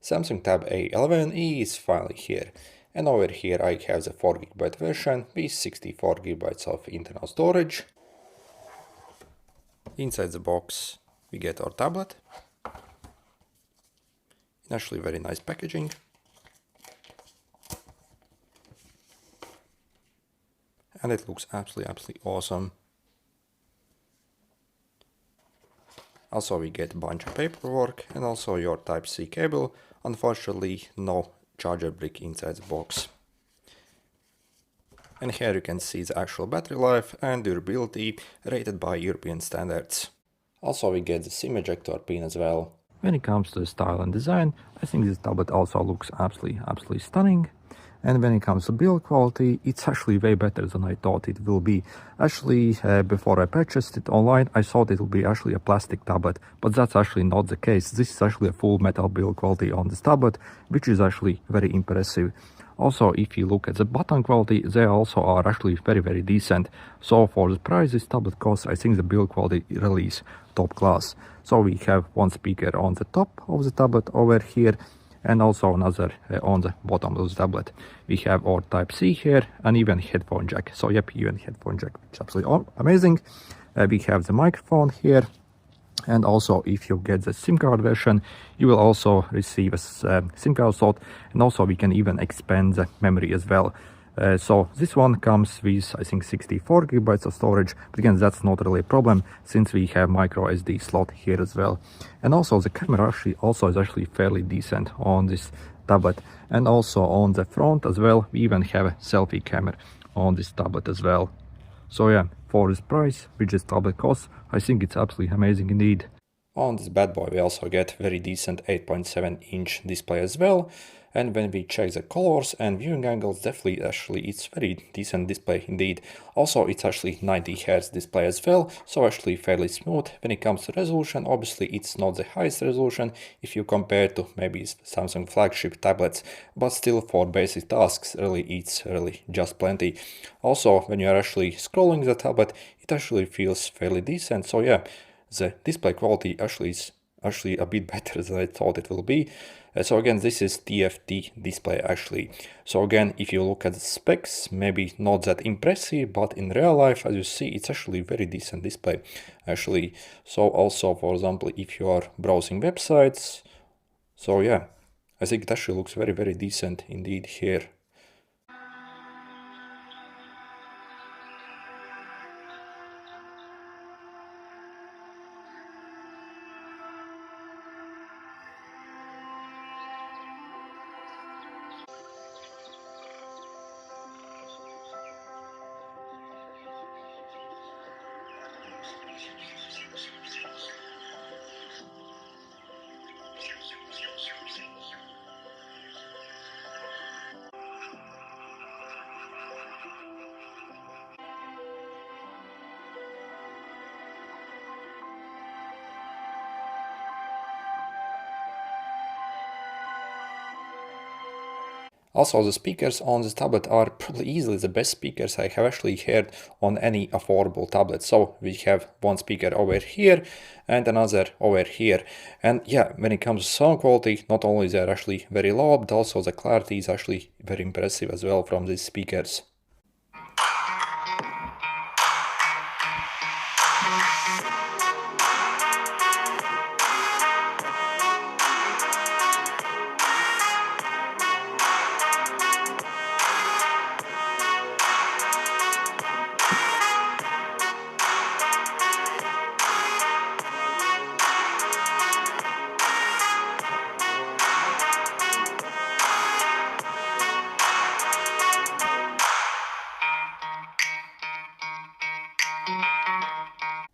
Samsung Tab A11 is finally here, and over here I have the 4GB version with 64GB of internal storage. Inside the box we get our tablet. Actually very nice packaging. And it looks absolutely awesome. Also we get a bunch of paperwork and also your Type-C cable. Unfortunately, no charger brick inside the box. And here you can see the actual battery life and durability rated by European standards. Also we get the SIM ejector pin as well. When it comes to the style and design, I think this tablet also looks absolutely stunning. And when it comes to build quality, it's actually way better than I thought it will be. Actually, before I purchased it online, I thought it would be actually a plastic tablet, but that's actually not the case. This is actually a full metal build quality on this tablet, which is actually very impressive. Also, if you look at the button quality, they also are actually very decent. So for the price this tablet costs, I think the build quality really is top class. So we have one speaker on the top of the tablet over here, and also another on the bottom of the tablet. We have our Type-C here and even headphone jack. So yep, even headphone jack, which is absolutely amazing. We have the microphone here. And also if you get the SIM card version, you will also receive a SIM card slot, and also we can even expand the memory as well. So this one comes with I think 64GB of storage, but again that's not really a problem since we have micro SD slot here as well. And also the camera is actually fairly decent on this tablet, and also on the front as well we even have a selfie camera on this tablet as well. So yeah, for this price which this tablet costs, I think it's absolutely amazing indeed. On this bad boy we also get very decent 8.7-inch display as well. And when we check the colors and viewing angles, definitely it's very decent display indeed. Also it's actually 90Hz display as well, so actually fairly smooth. When it comes to resolution, obviously it's not the highest resolution if you compare to maybe Samsung flagship tablets, but still for basic tasks it's really just plenty. Also when you are actually scrolling the tablet, it actually feels fairly decent. So yeah, the display quality is actually a bit better than I thought it will be. So again, this is TFT display actually. So again, if you look at the specs, maybe not that impressive, but in real life, as you see, it's actually very decent display actually. So also, for example, if you are browsing websites, so yeah, I think it actually looks very decent indeed here. Also, the speakers on this tablet are probably easily the best speakers I have actually heard on any affordable tablet. So we have one speaker over here and another over here. And yeah, when it comes to sound quality, not only they're actually very loud, but also the clarity is actually very impressive as well from these speakers.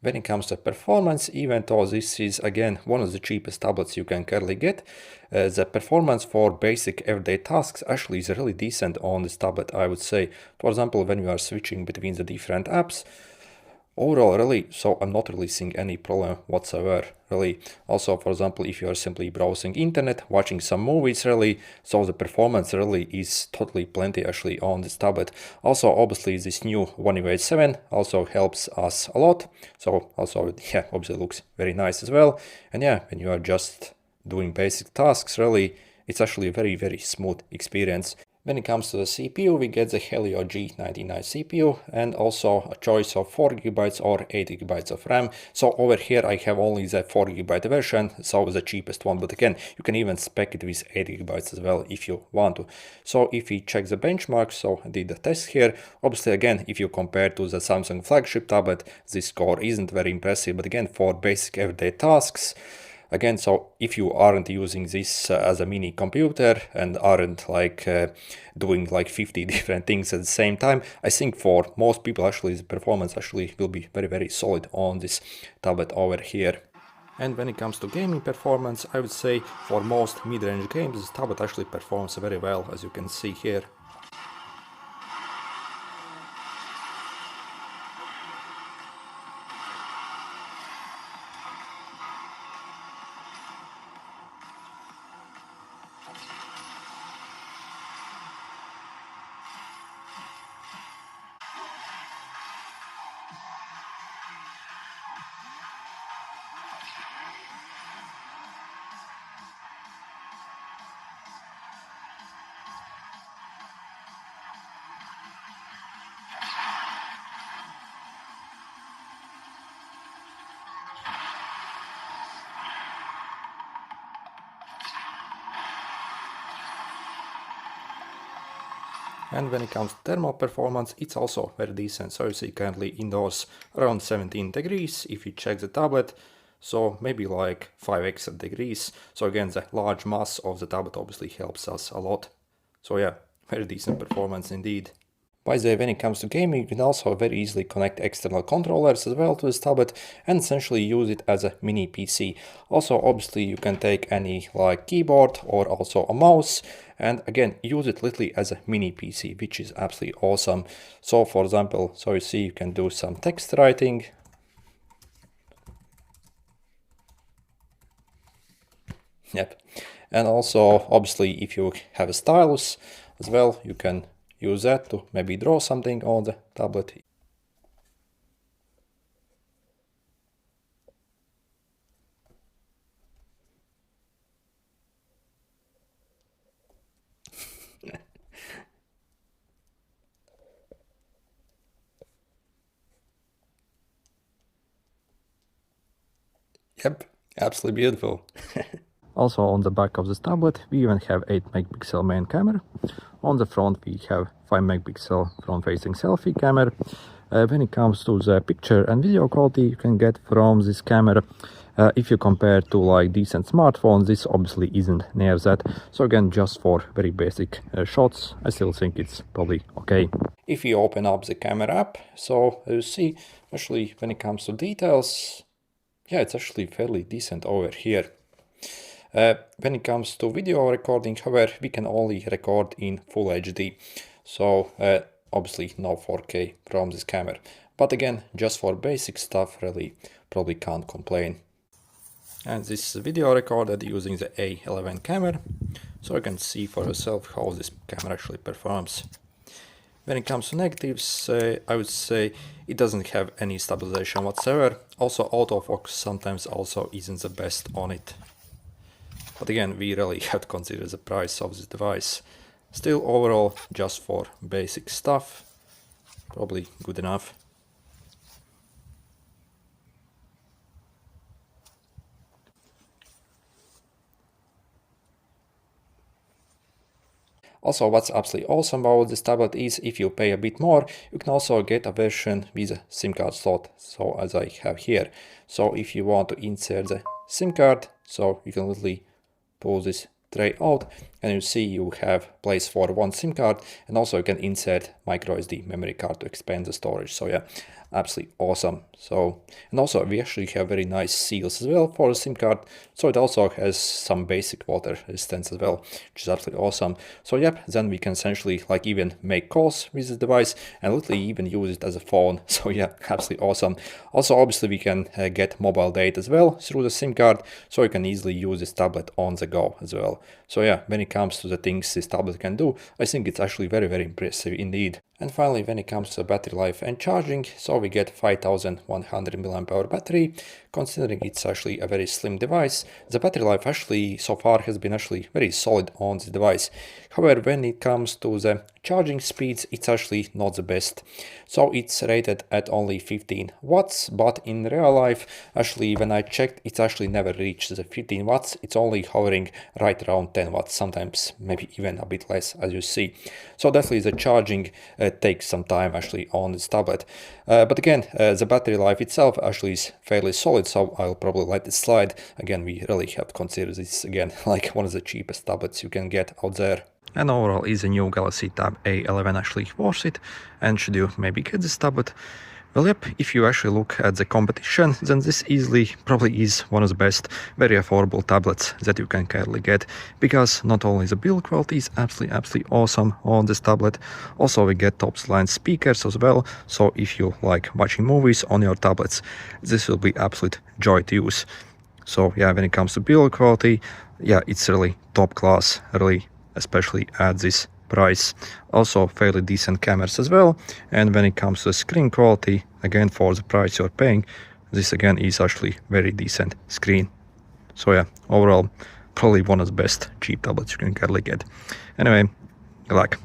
When it comes to performance, even though this is again one of the cheapest tablets you can currently get, the performance for basic everyday tasks actually is really decent on this tablet, I would say. For example, when you are switching between the different apps, overall really, so I'm not really seeing any problem whatsoever really. Also, for example, if you are simply browsing internet, watching some movies really, so the performance really is totally plenty actually on this tablet. Also, obviously this new One UI 7 also helps us a lot. So also, yeah, obviously looks very nice as well. And yeah, when you are just doing basic tasks really, it's actually a very smooth experience. When it comes to the CPU, we get the Helio G99 CPU and also a choice of 4GB or 8GB of RAM. So over here I have only the 4GB version, so the cheapest one, but again, you can even spec it with 8GB as well if you want to. So if we check the benchmark, so I did the test here, obviously again, if you compare to the Samsung flagship tablet, this score isn't very impressive, but again, for basic everyday tasks, again, so if you aren't using this as a mini computer and aren't like doing like 50 different things at the same time, I think for most people actually the performance actually will be very solid on this tablet over here. And when it comes to gaming performance, I would say for most mid-range games, this tablet actually performs very well, as you can see here. And when it comes to thermal performance, it's also very decent. So you see currently indoors around 17 degrees if you check the tablet, so maybe like 5 extra degrees. So again, the large mass of the tablet obviously helps us a lot. So yeah, very decent performance indeed. By the way, when it comes to gaming, you can also very easily connect external controllers as well to this tablet and essentially use it as a mini PC. Also, obviously, you can take any like keyboard or also a mouse and again, use it literally as a mini PC, which is absolutely awesome. So for example, so you see you can do some text writing. Yep. And also, obviously, if you have a stylus as well, you can use that to maybe draw something on the tablet. Yep, absolutely beautiful. Also on the back of this tablet we even have 8 megapixel main camera. On the front we have 5 megapixel front facing selfie camera. When it comes to the picture and video quality you can get from this camera, if you compare to like decent smartphones, this obviously isn't near that. So again, just for very basic shots, I still think it's probably okay. If you open up the camera app, so you see actually when it comes to details, yeah, it's actually fairly decent over here. When it comes to video recording, however, we can only record in Full HD. So obviously no 4K from this camera. But again, just for basic stuff, really probably can't complain. And this video recorded using the A11 camera. So you can see for yourself how this camera actually performs. When it comes to negatives, I would say it doesn't have any stabilization whatsoever. Also autofocus sometimes also isn't the best on it. But again, we really have to consider the price of this device. Still overall, just for basic stuff, probably good enough. Also, what's absolutely awesome about this tablet is if you pay a bit more, you can also get a version with a SIM card slot, so as I have here. So if you want to insert the SIM card, so you can literally pull this tray out and you see you have place for one SIM card, and also you can insert micro SD memory card to expand the storage. So yeah, absolutely awesome. So, and also we actually have very nice seals as well for the SIM card, so it also has some basic water resistance as well, which is absolutely awesome. So yep, then we can essentially like even make calls with this device and literally even use it as a phone. So yeah, absolutely awesome. Also obviously we can get mobile data as well through the SIM card, so you can easily use this tablet on the go as well. So yeah, when it comes to the things this tablet can do, I think it's actually very impressive indeed. And finally, when it comes to battery life and charging, so we get 5100 mAh battery, Considering it's actually a very slim device, the battery life actually so far has been actually very solid on this device. However, when it comes to the charging speeds, it's actually not the best. So it's rated at only 15 watts, but in real life, actually when I checked, it's actually never reached the 15 watts. It's only hovering right around 10 watts, sometimes maybe even a bit less, as you see. So definitely the charging takes some time actually on this tablet. But again, the battery life itself actually is fairly solid, so I'll probably let it slide. Again, we really have to consider this again like one of the cheapest tablets you can get out there. And overall, is the new Galaxy Tab A11 actually worth it? And should you maybe get this tablet? Well, yep, if you actually look at the competition, then this easily probably is one of the best, very affordable tablets that you can currently get, because not only the build quality is absolutely awesome on this tablet, also we get top-line speakers as well, so if you like watching movies on your tablets, this will be absolute joy to use. So yeah, when it comes to build quality, yeah, it's really top class, really, especially at this price. Also fairly decent cameras as well, and when it comes to screen quality, again for the price you're paying, this again is actually very decent screen. So yeah, overall probably one of the best cheap tablets you can currently get. Anyway, good luck.